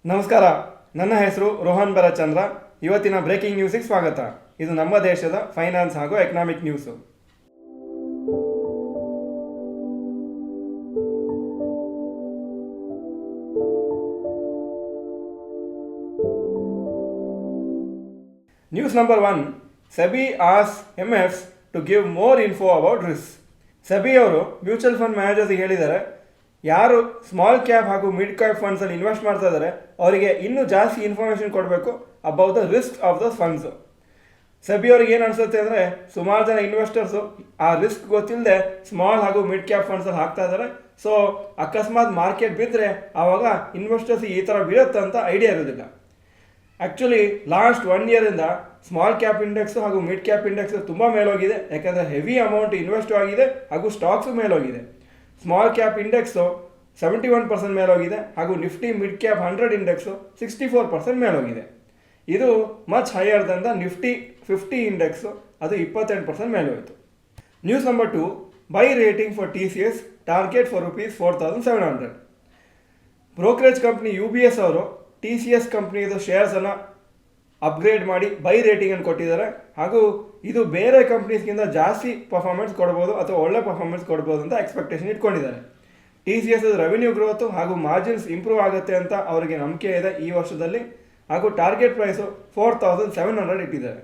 ನಮಸ್ಕಾರ, ನನ್ನ ಹೆಸರು ರೋಹನ್ ಭರತ್ಚಂದ್ರ. ಇವತ್ತಿನ ಬ್ರೇಕಿಂಗ್ ನ್ಯೂಸಿಗೆ ಸ್ವಾಗತ. ಇದು ನಮ್ಮ ದೇಶದ ಫೈನಾನ್ಸ್ ಹಾಗೂ economic news. News number 1. SEBI asks MFs to give more info about risk. SEBI ಅವರು ಮ್ಯೂಚುವಲ್ ಫಂಡ್ ಮ್ಯಾನೇಜರ್ಸ್ಗೆ ಹೇಳಿದ್ದಾರೆ, ಯಾರು ಸ್ಮಾಲ್ ಕ್ಯಾಪ್ ಹಾಗೂ ಮಿಡ್ ಕ್ಯಾಪ್ ಫಂಡ್ಸಲ್ಲಿ ಇನ್ವೆಸ್ಟ್ ಮಾಡ್ತಾ ಇದ್ದಾರೆ ಅವರಿಗೆ ಇನ್ನೂ ಜಾಸ್ತಿ ಇನ್ಫಾರ್ಮೇಷನ್ ಕೊಡಬೇಕು about the risk of the funds. SEBI ಅವ್ರಿಗೆ ಏನು ಅನಿಸುತ್ತೆ ಅಂದರೆ, ಸುಮಾರು ಜನ ಇನ್ವೆಸ್ಟರ್ಸು ಆ ರಿಸ್ಕ್ ಗೊತ್ತಿಲ್ಲದೆ ಸ್ಮಾಲ್ ಹಾಗೂ ಮಿಡ್ ಕ್ಯಾಪ್ ಫಂಡ್ಸಲ್ಲಿ ಹಾಕ್ತಾ ಇದ್ದಾರೆ. ಸೊ ಅಕಸ್ಮಾತ್ ಮಾರ್ಕೆಟ್ ಬಿದ್ದರೆ ಆವಾಗ ಇನ್ವೆಸ್ಟರ್ಸ್ ಈ ಥರ ಬೀಳುತ್ತೆ ಅಂತ ಐಡಿಯಾ ಇರೋದಿಲ್ಲ. ಆ್ಯಕ್ಚುಲಿ ಲಾಸ್ಟ್ 1 ಇಯರಿಂದ ಸ್ಮಾಲ್ ಕ್ಯಾಪ್ ಇಂಡೆಕ್ಸು ಹಾಗೂ ಮಿಡ್ ಕ್ಯಾಪ್ ಇಂಡೆಕ್ಸು ತುಂಬ ಮೇಲೋಗಿದೆ. ಯಾಕಂದರೆ ಹೆವಿ ಅಮೌಂಟ್ ಇನ್ವೆಸ್ಟ್ ಆಗಿದೆ ಹಾಗೂ ಸ್ಟಾಕ್ಸು ಮೇಲೋಗಿದೆ. ಸ್ಮಾಲ್ ಕ್ಯಾಪ್ ಇಂಡೆಕ್ಸು 71% ಮೇಲೋಗಿದೆ ಹಾಗೂ ನಿಫ್ಟಿ ಮಿಡ್ ಕ್ಯಾಪ್ 100 ಇಂಡೆಕ್ಸು 64% ಮೇಲೋಗಿದೆ. ಇದು much higher than the Nifty 50 index, ಅದು 28% ಮೇಲೋಯಿತು. News number 2. Buy rating for TCS target for ₹4,700. Brokerage company UBS ಅವರು TCS ಕಂಪ್ನಿದು ಶೇರ್ಸನ್ನು ಅಪ್ಗ್ರೇಡ್ ಮಾಡಿ ಬೈ ರೇಟಿಂಗನ್ನು ಕೊಟ್ಟಿದ್ದಾರೆ. ಹಾಗೂ ಇದು ಬೇರೆ ಕಂಪ್ನೀಸ್ಗಿಂತ ಜಾಸ್ತಿ ಪರ್ಫಾರ್ಮೆನ್ಸ್ ಕೊಡ್ಬೋದು ಅಥವಾ ಒಳ್ಳೆ ಪರ್ಫಾರ್ಮೆನ್ಸ್ ಕೊಡ್ಬೋದು ಅಂತ ಎಕ್ಸ್ಪೆಕ್ಟೇಷನ್ ಇಟ್ಕೊಂಡಿದ್ದಾರೆ. TCS ರೆವೆನ್ಯೂ ಗ್ರೋತು ಹಾಗೂ ಮಾರ್ಜಿನ್ಸ್ ಇಂಪ್ರೂವ್ ಆಗುತ್ತೆ ಅಂತ ಅವರಿಗೆ ನಂಬಿಕೆ ಇದೆ ಈ ವರ್ಷದಲ್ಲಿ. ಹಾಗೂ ಟಾರ್ಗೆಟ್ ಪ್ರೈಸು 4,700 ಇಟ್ಟಿದ್ದಾರೆ.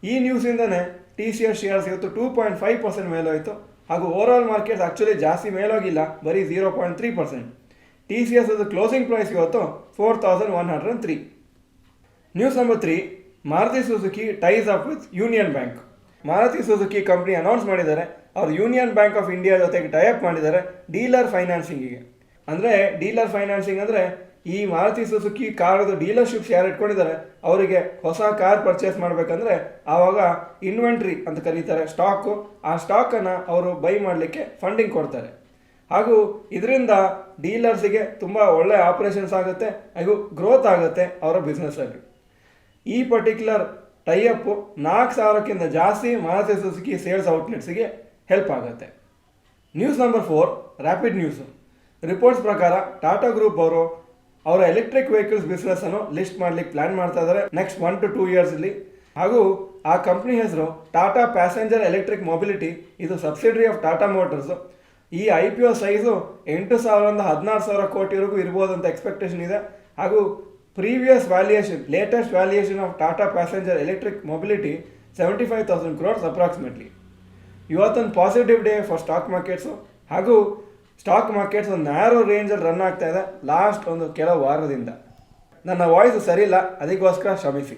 ಈ ನ್ಯೂಸಿಂದನೇ TCS ಶೇರ್ಸ್ ಇವತ್ತು 2.5% ಮೇಲೋಯಿತು. ಹಾಗೂ ಓವರಾಲ್ ಮಾರ್ಕೆಟ್ಸ್ ಆ್ಯಕ್ಚುಲಿ ಜಾಸ್ತಿ ಮೇಲೋಗಿಲ್ಲ, ಬರೀ 0.3%. TCS ಕ್ಲೋಸಿಂಗ್ ಪ್ರೈಸ್ ಇವತ್ತು 4,103. News number 3. Maruti Suzuki ties up with Union Bank. Maruti Suzuki company announce ಮಾಡಿದ್ದಾರೆ, ಅವರು ಯೂನಿಯನ್ ಬ್ಯಾಂಕ್ ಆಫ್ ಇಂಡಿಯಾ ಜೊತೆಗೆ ಟೈಅಪ್ ಮಾಡಿದ್ದಾರೆ ಡೀಲರ್ ಫೈನಾನ್ಸಿಂಗಿಗೆ. ಅಂದರೆ ಡೀಲರ್ ಫೈನಾನ್ಸಿಂಗ್ ಅಂದರೆ ಈ ಮಾರುತಿ ಸುಜುಕಿ ಕಾರ್ದು ಡೀಲರ್ಶಿಪ್ಸ್ ಯಾರು ಇಟ್ಕೊಂಡಿದ್ದಾರೆ ಅವರಿಗೆ ಹೊಸ ಕಾರ್ ಪರ್ಚೇಸ್ ಮಾಡಬೇಕಂದ್ರೆ ಆವಾಗ ಇನ್ವೆಂಟ್ರಿ ಅಂತ ಕರೀತಾರೆ, ಸ್ಟಾಕು. ಆ ಸ್ಟಾಕನ್ನು ಅವರು ಬೈ ಮಾಡಲಿಕ್ಕೆ ಫಂಡಿಂಗ್ ಕೊಡ್ತಾರೆ. ಹಾಗೂ ಇದರಿಂದ ಡೀಲರ್ಸಿಗೆ ತುಂಬ ಒಳ್ಳೆ ಆಪರೇಷನ್ಸ್ ಆಗುತ್ತೆ ಹಾಗೂ ಗ್ರೋತ್ ಆಗುತ್ತೆ ಅವರ ಬಿಸ್ನೆಸ್ಸಲ್ಲಿ. ಈ ಪರ್ಟಿಕ್ಯುಲರ್ ಟೈಅಪ್ಪು 4,000ಕ್ಕಿಂತ ಜಾಸ್ತಿ ಮಾರುತಿ ಸುಜುಕಿ ಸೇಲ್ಸ್ ಔಟ್ಲೆಟ್ಸಿಗೆ ಹೆಲ್ಪ್ ಆಗುತ್ತೆ. News number 4. Rapid news. Reports ಪ್ರಕಾರ ಟಾಟಾ ಗ್ರೂಪ್ ಅವರು ಅವರ ಎಲೆಕ್ಟ್ರಿಕ್ ವೆಹಿಕಲ್ಸ್ ಬಿಸ್ನೆಸ್ಸನ್ನು ಲಿಸ್ಟ್ ಮಾಡಲಿಕ್ಕೆ ಪ್ಲ್ಯಾನ್ ಮಾಡ್ತಾ ಇದ್ದಾರೆ ನೆಕ್ಸ್ಟ್ 1 to 2 ಇಯರ್ಸಲ್ಲಿ. ಹಾಗೂ ಆ ಕಂಪ್ನಿ ಹೆಸರು ಟಾಟಾ ಪ್ಯಾಸೆಂಜರ್ ಎಲೆಕ್ಟ್ರಿಕ್ ಮೊಬಿಲಿಟಿ. ಇದು ಸಬ್ಸಿಡರಿ ಆಫ್ ಟಾಟಾ ಮೋಟರ್ಸು. ಈ IPO ಸೈಜು 8,000ರಿಂದ 16,000 ಕೋಟಿವರೆಗೂ ಇರ್ಬೋದು ಅಂತ ಎಕ್ಸ್ಪೆಕ್ಟೇಷನ್ ಇದೆ. ಹಾಗೂ previous valuation, latest valuation of Tata passenger electric mobility 75,000 crores approximately. ಇವತ್ತೊಂದು positive day for stock markets. ಹಾಗೂ ಸ್ಟಾಕ್ ಮಾರ್ಕೆಟ್ಸ್ ಒಂದು ನ್ಯಾರೋ ರೇಂಜಲ್ಲಿ ರನ್ ಆಗ್ತಾ ಇದೆ ಲಾಸ್ಟ್ ಒಂದು ಕೆಲವು ವಾರದಿಂದ. ನನ್ನ ವಾಯ್ಸು ಸರಿಯಿಲ್ಲ, ಅದಕ್ಕೋಸ್ಕರ ಕ್ಷಮಿಸಿ.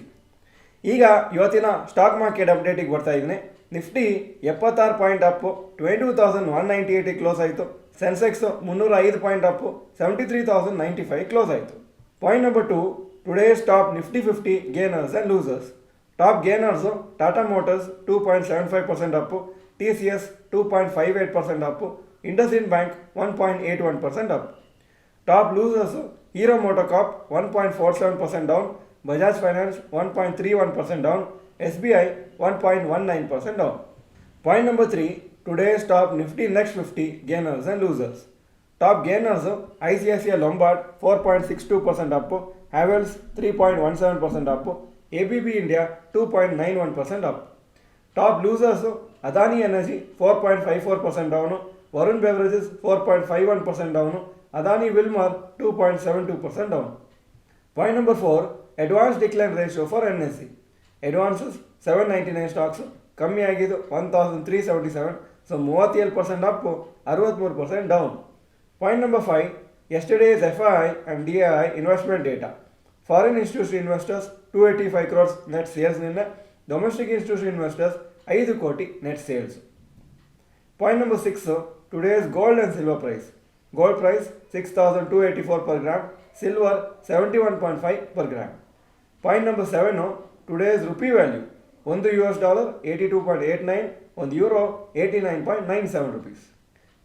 ಈಗ ಇವತ್ತಿನ ಸ್ಟಾಕ್ ಮಾರ್ಕೆಟ್ ಅಪ್ಡೇಟಿಗೆ ಬರ್ತಾ ಇದ್ದೀನಿ. ನಿಫ್ಟಿ 76 ಪಾಯಿಂಟ್ ಅಪ್ಪು 22,198 ಕ್ಲೋಸ್ ಆಯಿತು. ಸೆನ್ಸೆಕ್ಸು 305 ಪಾಯಿಂಟ್ ಅಪ್ಪು 73,095 ಕ್ಲೋಸ್ ಆಯಿತು. Point number 2. Today's top Nifty 50 gainers and losers. Top gainers Tata motors 2.75% up, TCS 2.58% up, IndusInd bank 1.81% up. Top losers Hero MotoCorp 1.47% down, Bajaj finance 1.31% down, SBI 1.19% down. Point number 3. Today's top Nifty next 50 gainers and losers. Top gainers ICICI Lombard 4.62% up, Havells 3.17% up, ABB India 2.91% up. Top losers Adani energy 4.54% down, Varun beverages 4.51% down, Adani Wilmar 2.72% down. Point number 4. Advance decline ratio for NSE. Advances 799 stocks ಕಮ್ಮಿ ಆಗಿದ್ದು 1,377, so 37% up 63% down. Point number 5. Yesterday's FII and DII investment data. Foreign institution investors 285 crores net ಸೇಲ್ಸ್ನಿಂದ, domestic institution investors 5 ಕೋಟಿ net sales. Point number 6. Today's gold and silver price. Gold price 6,284 per gram, silver 71.5 per gram. Point number 7. Today's rupee value. $1 82.89, €1 89.97 rupees.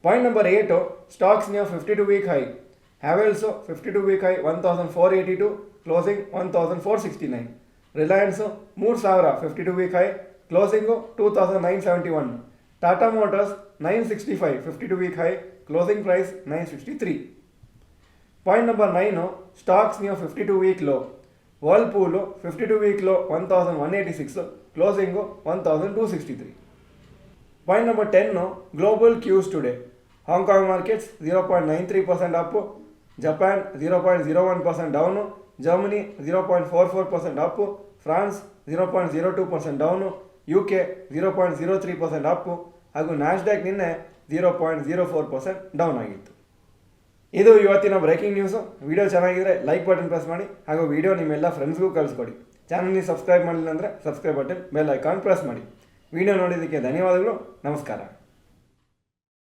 Point number 8. Stocks near 52-week high. Havells 52-week high 1,482, closing 1,469. Reliance 3,000 52-week high, closing 2,971. Tata Motors 965 52-week high, closing price 963. Point number 9, stocks near 52-week low. Whirlpool 52-week low 1186, closing 1263. Point number 10, global cues today. Hong Kong markets 0.93% up, Japan 0.01% down, Germany 0.44% up, France 0.02% down, UK 0.03% up ಹಾಗೂ Nasdaq ನಿನ್ನೆ 0.04% down ಆಗಿತ್ತು. ಇದು ಇವತ್ತಿನ breaking news. Video ಚೆನ್ನಾಗಿದ್ರೆ like button press ಮಾಡಿ ಹಾಗೂ video ನಿಮ್ಮೆಲ್ಲ ಫ್ರೆಂಡ್ಸ್ಗೂ ಕಳಿಸ್ಕೊಡಿ. ಚಾನಲ್ಗೆ ಸಬ್ಸ್ಕ್ರೈಬ್ ಮಾಡಲಿಲ್ಲ ಅಂದರೆ subscribe button, bell icon press ಮಾಡಿ. ವಿಡಿಯೋ ನೋಡಿದ್ದಕ್ಕೆ ಧನ್ಯವಾದಗಳು. ನಮಸ್ಕಾರ.